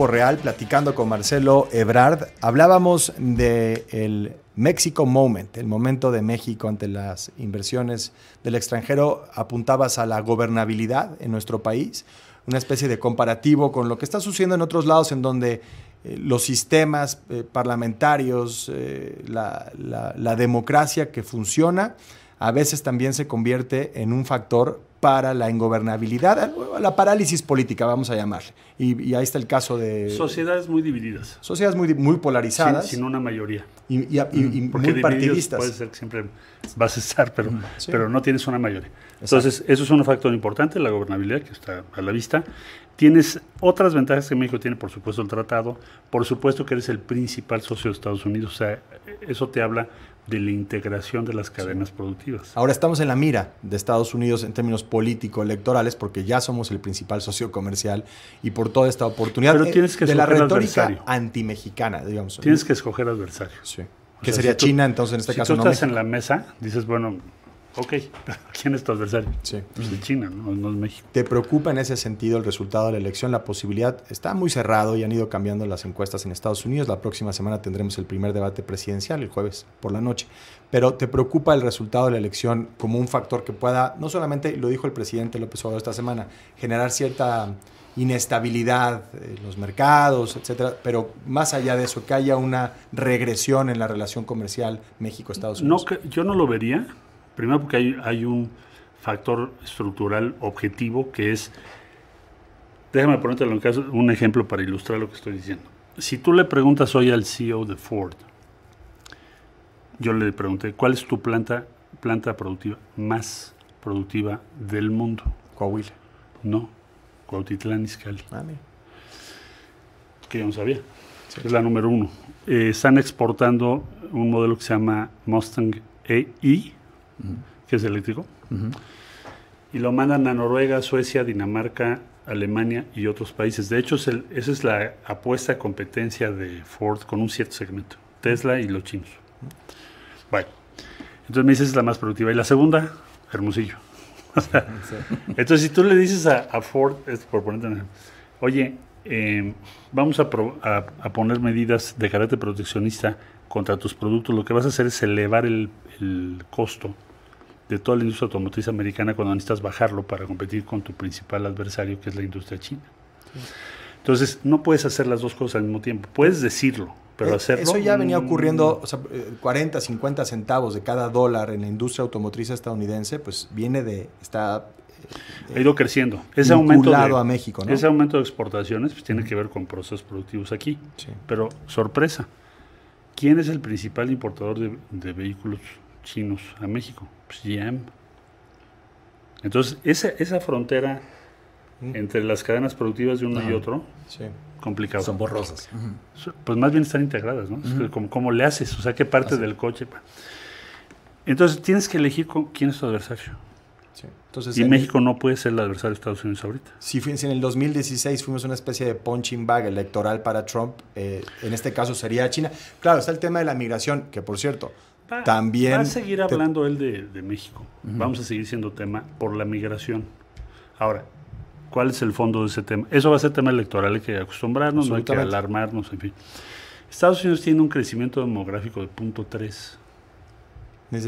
Real, platicando con Marcelo Ebrard, hablábamos del Mexico Moment, el momento de México ante las inversiones del extranjero. Apuntabas a la gobernabilidad en nuestro país, una especie de comparativo con lo que está sucediendo en otros lados en donde los sistemas parlamentarios, la democracia que funciona, a veces también se convierte en un factor para la ingobernabilidad, la parálisis política, vamos a llamarle. Y ahí está el caso de... Sociedades muy divididas. Sociedades muy polarizadas. Sin una mayoría. Y muy partidistas. Puede ser que siempre vas a estar, pero no tienes una mayoría. Exacto. Entonces, eso es un factor importante, la gobernabilidad, que está a la vista. Tienes otras ventajas que México tiene, por supuesto, el tratado. Por supuesto que eres el principal socio de Estados Unidos. O sea, eso te habla de la integración de las cadenas productivas. Ahora estamos en la mira de Estados Unidos en términos político-electorales porque ya somos el principal socio comercial y por toda esta oportunidad Pero tienes que de la retórica adversario. Antimexicana, digamos. Tienes que escoger adversario. Sí. ¿Qué sería China entonces en este caso? Si tú estás en la mesa, dices, bueno, ok, ¿quién es tu adversario? Sí. Pues de China, no es México. ¿Te preocupa en ese sentido el resultado de la elección? La posibilidad está muy cerrado y han ido cambiando las encuestas en Estados Unidos. La próxima semana tendremos el primer debate presidencial, el jueves por la noche. Pero ¿te preocupa el resultado de la elección como un factor que pueda, no solamente, lo dijo el presidente López Obrador esta semana, generar cierta inestabilidad en los mercados, etcétera, pero más allá de eso, que haya una regresión en la relación comercial México-Estados Unidos? No, yo no lo vería. Primero porque hay un factor estructural objetivo que es, déjame ponerte un ejemplo para ilustrar lo que estoy diciendo. Si tú le preguntas hoy al CEO de Ford, yo le pregunté, ¿cuál es tu planta productiva más productiva del mundo? Coahuila. No, Cuautitlán Izcalli. Mira. Que yo no sabía. Sí. Es la número 1. Están exportando un modelo que se llama Mustang E-I, que es eléctrico, y lo mandan a Noruega, Suecia, Dinamarca, Alemania y otros países. De hecho, esa es la apuesta a competencia de Ford con un cierto segmento, Tesla y los chinos. Bueno, entonces me dices es la más productiva. Y la segunda, Hermosillo. O sea, entonces, si tú le dices a Ford, por ponerte un ejemplo, oye, vamos a poner medidas de carácter proteccionista contra tus productos, lo que vas a hacer es elevar el costo de toda la industria automotriz americana cuando necesitas bajarlo para competir con tu principal adversario, que es la industria china. Sí. Entonces, no puedes hacer las dos cosas al mismo tiempo. Puedes decirlo, pero hacerlo... Eso ya venía ocurriendo, o sea, 40, 50 centavos de cada dólar en la industria automotriz estadounidense, pues está... ha ido creciendo. Ese aumento a México, ¿no? Ese aumento de exportaciones pues, tiene que ver con procesos productivos aquí. Sí. Pero, sorpresa, ¿quién es el principal importador de vehículos chinos a México? Pues GM. Entonces, esa frontera entre las cadenas productivas de uno y otro, complicado. Son borrosas. Pues más bien están integradas, ¿no? Es ¿cómo le haces? O sea, ¿qué parte del coche? Entonces, tienes que elegir quién es tu adversario. Sí. Entonces, y México no puede ser el adversario de Estados Unidos ahorita. Si en el 2016 fuimos una especie de punching bag electoral para Trump, en este caso sería China. Claro, está el tema de la migración, que por cierto, también... Va a seguir hablando él de México. Vamos a seguir siendo tema por la migración. Ahora, ¿cuál es el fondo de ese tema? Eso va a ser tema electoral, hay que acostumbrarnos, no hay que alarmarnos, en fin. Estados Unidos tiene un crecimiento demográfico de 0.3.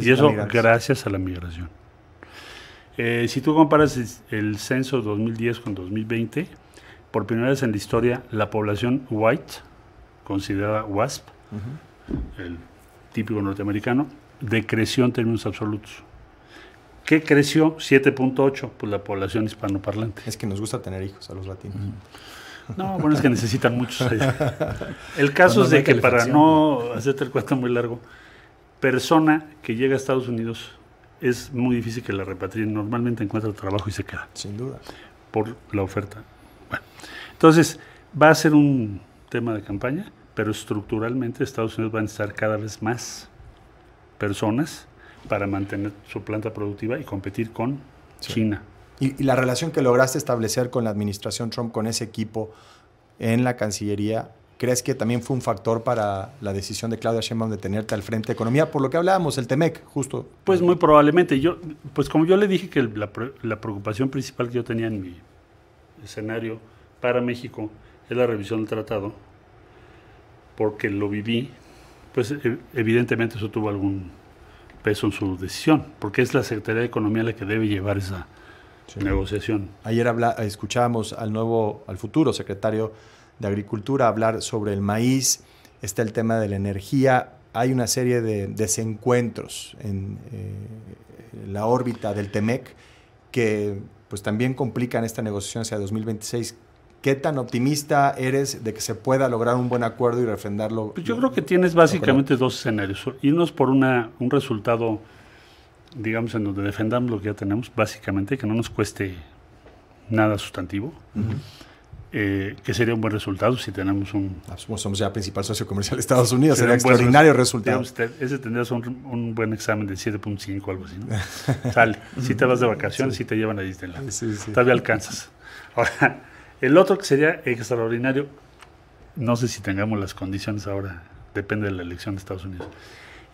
Y eso gracias a la migración. Si tú comparas el censo 2010 con 2020, por primera vez en la historia, la población white, considerada WASP, el típico norteamericano, decreció en términos absolutos. ¿Qué creció? 7.8, pues la población hispanoparlante. Es que nos gusta tener hijos a los latinos. No, bueno, es que necesitan muchos. El caso es de que para no hacerte el cuento muy largo, persona que llega a Estados Unidos es muy difícil que la repatrien. Normalmente encuentra trabajo y se queda. Sin duda. Por la oferta. Bueno, entonces va a ser un tema de campaña, pero estructuralmente Estados Unidos va a necesitar cada vez más personas para mantener su planta productiva y competir con China. Y la relación que lograste establecer con la administración Trump, con ese equipo en la Cancillería, ¿crees que también fue un factor para la decisión de Claudia Sheinbaum de tenerte al frente de Economía? Por lo que hablábamos, el TEMEC, justo. Pues muy probablemente. Pues como yo le dije que la preocupación principal que yo tenía en mi escenario para México es la revisión del tratado, porque lo viví, pues evidentemente eso tuvo algún peso en su decisión, porque es la Secretaría de Economía la que debe llevar esa negociación. Ayer escuchábamos al futuro secretario de Agricultura hablar sobre el maíz, está el tema de la energía, hay una serie de desencuentros en la órbita del TEMEC que pues también complican esta negociación hacia 2026. ¿Qué tan optimista eres de que se pueda lograr un buen acuerdo y refrendarlo? Pues yo creo que tienes básicamente dos escenarios. Irnos por un resultado, digamos, en donde defendamos lo que ya tenemos, básicamente, que no nos cueste nada sustantivo, que sería un buen resultado si tenemos un... Somos ya principal socio comercial de Estados Unidos, sería extraordinario resultado. Ese tendrías un buen examen de 7.5 o algo así, ¿no? Sale. Si te vas de vacaciones, si te llevan a Disneyland. Todavía alcanzas. Ahora, el otro que sería extraordinario, no sé si tengamos las condiciones ahora, depende de la elección de Estados Unidos,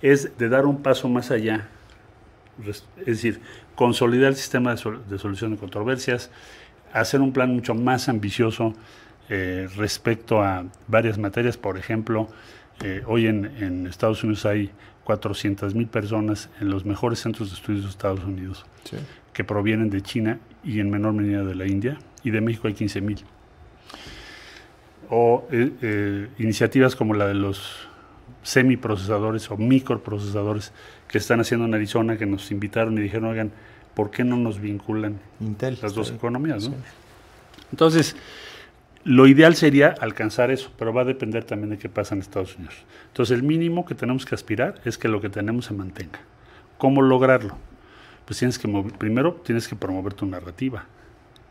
es de dar un paso más allá, es decir, consolidar el sistema de solución de controversias, hacer un plan mucho más ambicioso respecto a varias materias. Por ejemplo, hoy en Estados Unidos hay 400,000 personas en los mejores centros de estudios de Estados Unidos que provienen de China y en menor medida de la India, y de México hay 15,000. O iniciativas como la de los semiprocesadores o microprocesadores que están haciendo en Arizona, que nos invitaron y dijeron, oigan, ¿por qué no nos vinculan Intel, las dos economías? ¿No? Sí. Entonces, lo ideal sería alcanzar eso, pero va a depender también de qué pasa en Estados Unidos. Entonces, el mínimo que tenemos que aspirar es que lo que tenemos se mantenga. ¿Cómo lograrlo? Pues primero tienes que promover tu narrativa,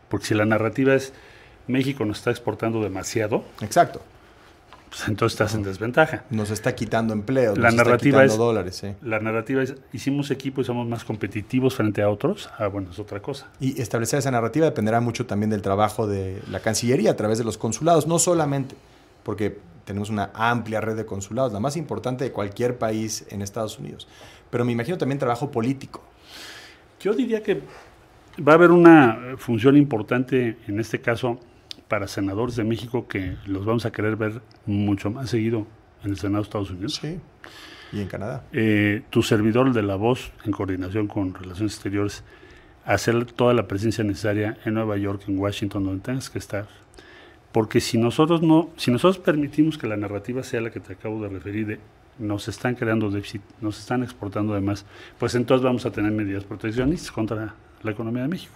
porque si la narrativa es México nos está exportando demasiado, exacto, pues entonces estás en desventaja. Nos está quitando empleos, la nos narrativa está quitando dólares. Sí. La narrativa es, hicimos equipo y somos más competitivos frente a otros. Bueno, es otra cosa. Y establecer esa narrativa dependerá mucho también del trabajo de la Cancillería a través de los consulados, no solamente porque tenemos una amplia red de consulados, la más importante de cualquier país en Estados Unidos, pero me imagino también trabajo político. Yo diría que va a haber una función importante en este caso para senadores de México, que los vamos a querer ver mucho más seguido en el Senado de Estados Unidos. Sí, y en Canadá. Tu servidor de La Voz, en coordinación con Relaciones Exteriores, hacer toda la presencia necesaria en Nueva York, en Washington, donde tengas que estar. Porque si nosotros permitimos que la narrativa sea la que te acabo de referir, de nos están creando déficit, nos están exportando de más, pues entonces vamos a tener medidas proteccionistas contra la economía de México.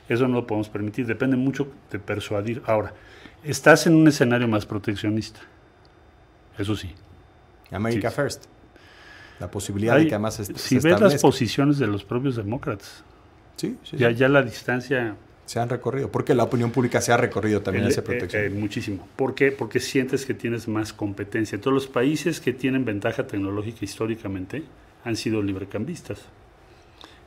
Eso no lo podemos permitir, depende mucho de persuadir. Ahora, estás en un escenario más proteccionista, eso sí. America First. La posibilidad de que además si ves las posiciones de los propios demócratas, ya la distancia... Se han recorrido, porque la opinión pública se ha recorrido también esa protección. Muchísimo. ¿Por qué? Porque sientes que tienes más competencia. Entonces, los países que tienen ventaja tecnológica históricamente han sido librecambistas.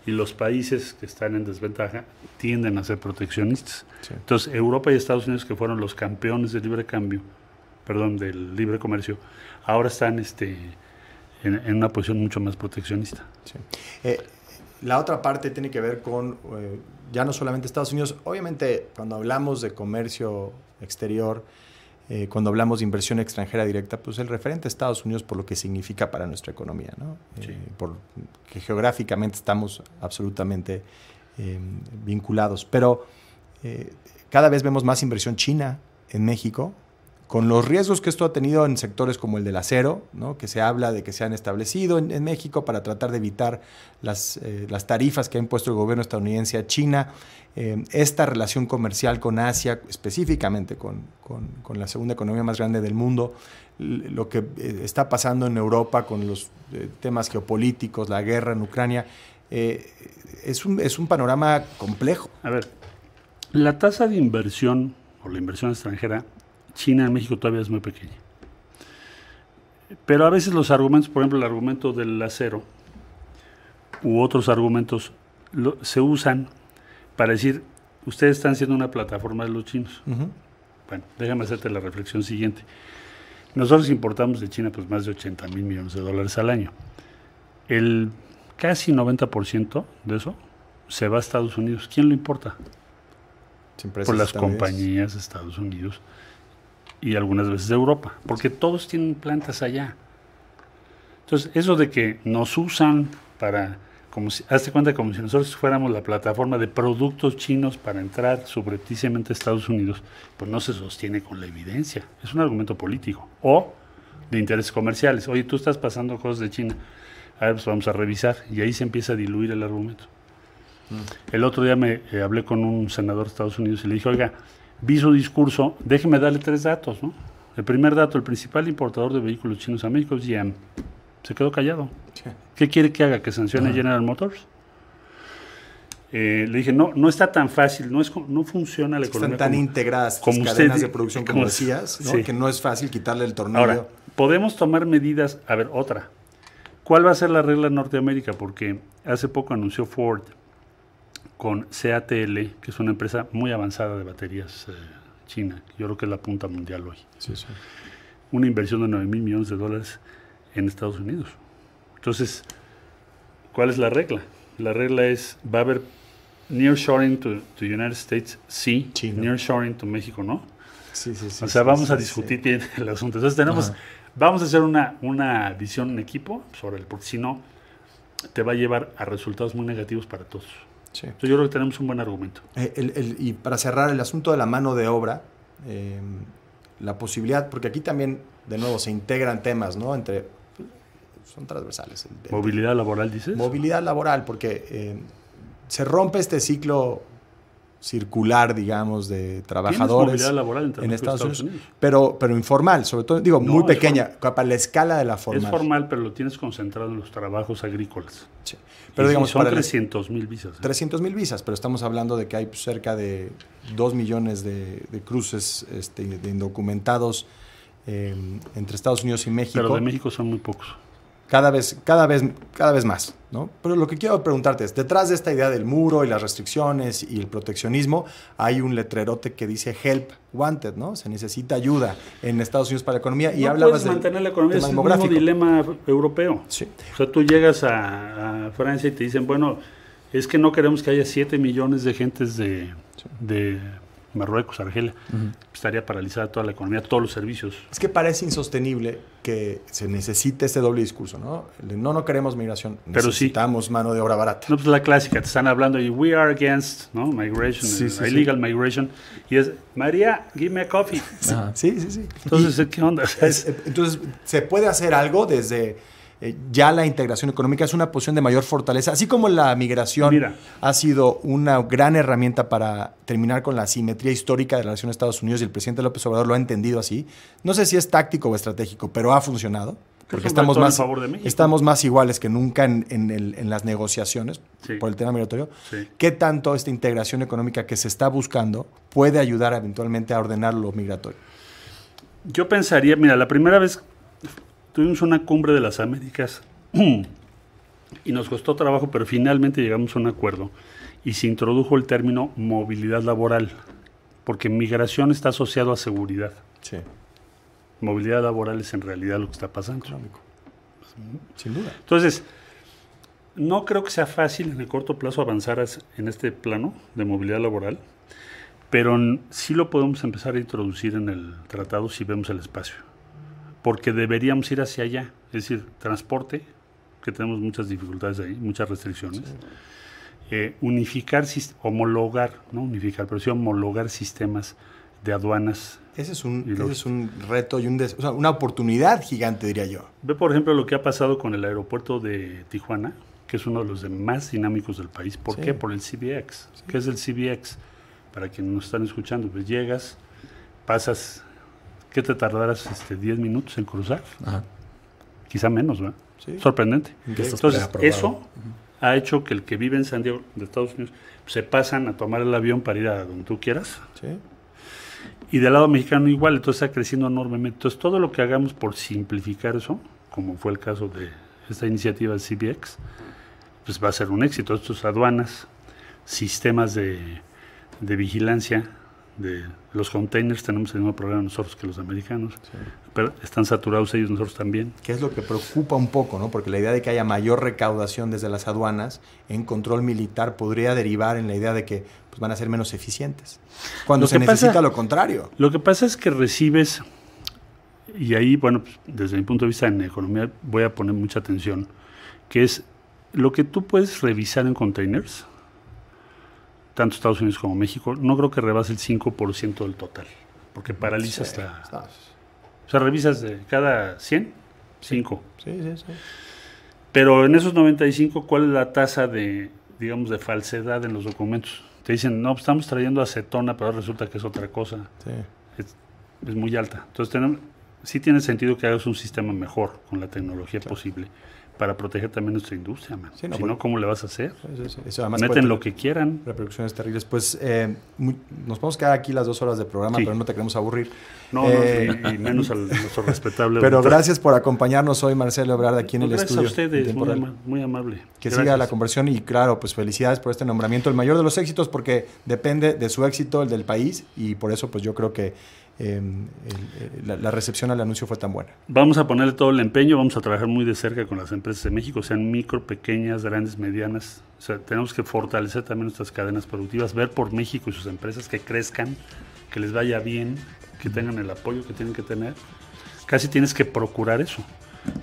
Y los países que están en desventaja tienden a ser proteccionistas. Sí. Entonces, Europa y Estados Unidos, que fueron los campeones del del libre comercio, ahora están en una posición mucho más proteccionista. Sí. La otra parte tiene que ver con, ya no solamente Estados Unidos, obviamente cuando hablamos de comercio exterior, cuando hablamos de inversión extranjera directa, pues el referente es Estados Unidos por lo que significa para nuestra economía, ¿no? Sí. Porque geográficamente estamos absolutamente vinculados. Pero cada vez vemos más inversión china en México, con los riesgos que esto ha tenido en sectores como el del acero, ¿no? Que se habla de que se han establecido en México para tratar de evitar las tarifas que ha impuesto el gobierno estadounidense a China, esta relación comercial con Asia, específicamente con la segunda economía más grande del mundo, lo que está pasando en Europa con los temas geopolíticos, la guerra en Ucrania, es un panorama complejo. A ver, la tasa de inversión o la inversión extranjera China en México todavía es muy pequeña. Pero a veces los argumentos, por ejemplo, el argumento del acero u otros argumentos se usan para decir, ustedes están siendo una plataforma de los chinos. Uh-huh. Bueno, déjame hacerte la reflexión siguiente. Nosotros importamos de China pues más de 80,000 millones de dólares al año. El casi 90% de eso se va a Estados Unidos. ¿Quién lo importa? Por las compañías de Estados Unidos y algunas veces de Europa, porque todos tienen plantas allá. Entonces, eso de que nos usan para, hazte cuenta como si nosotros fuéramos la plataforma de productos chinos para entrar subrepticiamente a Estados Unidos, pues no se sostiene con la evidencia. Es un argumento político o de intereses comerciales. Oye, tú estás pasando cosas de China. A ver, pues vamos a revisar. Y ahí se empieza a diluir el argumento. El otro día me hablé con un senador de Estados Unidos y le dije, oiga, vi su discurso, déjeme darle 3 datos, ¿no? El primer dato, el principal importador de vehículos chinos a México es GM. Se quedó callado. Sí. ¿Qué quiere que haga? ¿Que sancione General Motors? Le dije, no está tan fácil, no funciona la economía. Están tan integradas como cadenas de producción como decías, ¿no? Sí. Que no es fácil quitarle el tornillo. Ahora, podemos tomar medidas, a ver, otra. ¿Cuál va a ser la regla en Norteamérica? Porque hace poco anunció Ford con CATL, que es una empresa muy avanzada de baterías china. Yo creo que es la punta mundial hoy. Sí, sí. Una inversión de $9,000 millones en Estados Unidos. Entonces, ¿cuál es la regla? La regla es, va a haber nearshoring to United States, sí. Chino. Nearshoring to México, ¿no? Sí. O sea, vamos a discutir bien el asunto. Entonces, vamos a hacer una visión en equipo sobre porque si no, te va a llevar a resultados muy negativos para todos. Sí. Entonces, yo creo que tenemos un buen argumento. Y para cerrar el asunto de la mano de obra, la posibilidad, porque aquí también, de nuevo, se integran temas, ¿no? Son transversales. ¿Movilidad laboral, dices? Movilidad laboral, porque se rompe este ciclo circular, digamos, de trabajadores en Estados Unidos. Pero informal, sobre todo, digo, muy pequeña, para la escala de la formal. Es formal, pero lo tienes concentrado en los trabajos agrícolas. Sí. Pero digamos, son 300,000 visas. 300,000 visas, pero estamos hablando de que hay cerca de 2 millones de cruces de indocumentados entre Estados Unidos y México. Pero de México son muy pocos. Cada vez más, ¿no? Pero lo que quiero preguntarte es, detrás de esta idea del muro y las restricciones y el proteccionismo, hay un letrerote que dice Help Wanted, ¿no? Se necesita ayuda en Estados Unidos para la economía. Y hablabas de mantener la economía, es el mismo dilema europeo. Sí. O sea, tú llegas a Francia y te dicen, bueno, es que no queremos que haya 7 millones de gentes de Marruecos, Argelia, estaría paralizada toda la economía, todos los servicios. Es que parece insostenible que se necesite este doble discurso, ¿no? No queremos migración, pero necesitamos mano de obra barata. No, pues la clásica, te están hablando y we are against, ¿no? Migration, illegal migration, y es, María, give me a coffee. Sí. Entonces, ¿qué onda? Entonces, ¿se puede hacer algo desde ya la integración económica? Es una posición de mayor fortaleza, así como la migración ha sido una gran herramienta para terminar con la asimetría histórica de la relación de Estados Unidos, y el presidente López Obrador lo ha entendido así. No sé si es táctico o estratégico, pero ha funcionado, porque estamos más iguales que nunca en las negociaciones por el tema migratorio. Sí. ¿Qué tanto esta integración económica que se está buscando puede ayudar eventualmente a ordenar lo migratorio? Yo pensaría, mira, la primera vez tuvimos una cumbre de las Américas y nos costó trabajo, pero finalmente llegamos a un acuerdo y se introdujo el término movilidad laboral, porque migración está asociado a seguridad. Sí. Movilidad laboral es en realidad lo que está pasando. Económico. Sin duda. Entonces, no creo que sea fácil en el corto plazo avanzar en este plano de movilidad laboral, pero sí lo podemos empezar a introducir en el tratado si vemos el espacio. Porque deberíamos ir hacia allá, es decir, transporte, que tenemos muchas dificultades ahí, muchas restricciones, homologar sistemas de aduanas. Ese es un reto y una oportunidad gigante, diría yo. Ve, por ejemplo, lo que ha pasado con el aeropuerto de Tijuana, que es uno de los más dinámicos del país. ¿Por qué? Por el CBX. Sí. ¿Qué es el CBX? Para quienes nos están escuchando, pues llegas, pasas... ¿Qué te tardarás 10 minutos en cruzar? Ajá. Quizá menos, ¿verdad? Sí. Sorprendente. Entonces, eso ha hecho que el que vive en San Diego, de Estados Unidos, se pasan a tomar el avión para ir a donde tú quieras. Sí. Y del lado mexicano igual, entonces está creciendo enormemente. Entonces, todo lo que hagamos por simplificar eso, como fue el caso de esta iniciativa del CBX, pues va a ser un éxito. Estos aduanas, sistemas de vigilancia, de los containers. Tenemos el mismo problema nosotros que los americanos, Sí. pero están saturados ellos, nosotros también. Que es lo que preocupa un poco, ¿no? Porque la idea de que haya mayor recaudación desde las aduanas en control militar podría derivar en la idea de que pues, van a ser menos eficientes. Cuando se necesita lo contrario. Lo que pasa es que recibes, y ahí, bueno, pues, desde mi punto de vista en economía voy a poner mucha atención, que es lo que tú puedes revisar en containers, tanto Estados Unidos como México, no creo que rebase el 5% del total, porque paralizas Sí, la... está. O sea, revisas de cada 100, 5. Sí, sí, sí. Pero en esos 95, ¿cuál es la tasa de, digamos, de falsedad en los documentos? Te dicen, no, pues estamos trayendo acetona, pero resulta que es otra cosa. Sí. Es muy alta. Entonces, sí tiene sentido que hagas un sistema mejor con la tecnología posible para proteger también nuestra industria, man. Sí, no, Si no, ¿cómo le vas a hacer? Sí. Eso además Meten lo que quieran. Repercusiones terribles. Pues nos podemos quedar aquí las 2 horas de programa, Sí. pero no te queremos aburrir. No, y menos a nuestro respetable. Pero auditor. gracias por acompañarnos hoy, Marcelo Ebrard, aquí en el Gracias estudio. a ustedes, en Tiempo Real. muy amable. Que Gracias. siga la conversión y claro, pues felicidades por este nombramiento, el mayor de los éxitos, porque depende de su éxito, el del país, y por eso pues yo creo que la recepción al anuncio fue tan buena. Vamos a ponerle todo el empeño, vamos a trabajar muy de cerca con las empresas de México, sean micro, pequeñas, grandes, medianas. O sea, tenemos que fortalecer también nuestras cadenas productivas, ver por México y sus empresas que crezcan, que les vaya bien, que tengan el apoyo que tienen que tener. Casi tienes que procurar eso.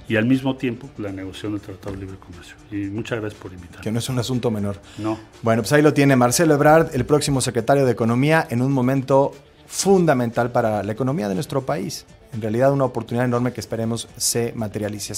Y al mismo tiempo, la negociación del Tratado de Libre Comercio. Y muchas gracias por invitarme. Que no es un asunto menor. No. Bueno, pues ahí lo tiene Marcelo Ebrard, el próximo secretario de Economía, en un momento fundamental para la economía de nuestro país. En realidad, una oportunidad enorme que esperemos se materialice.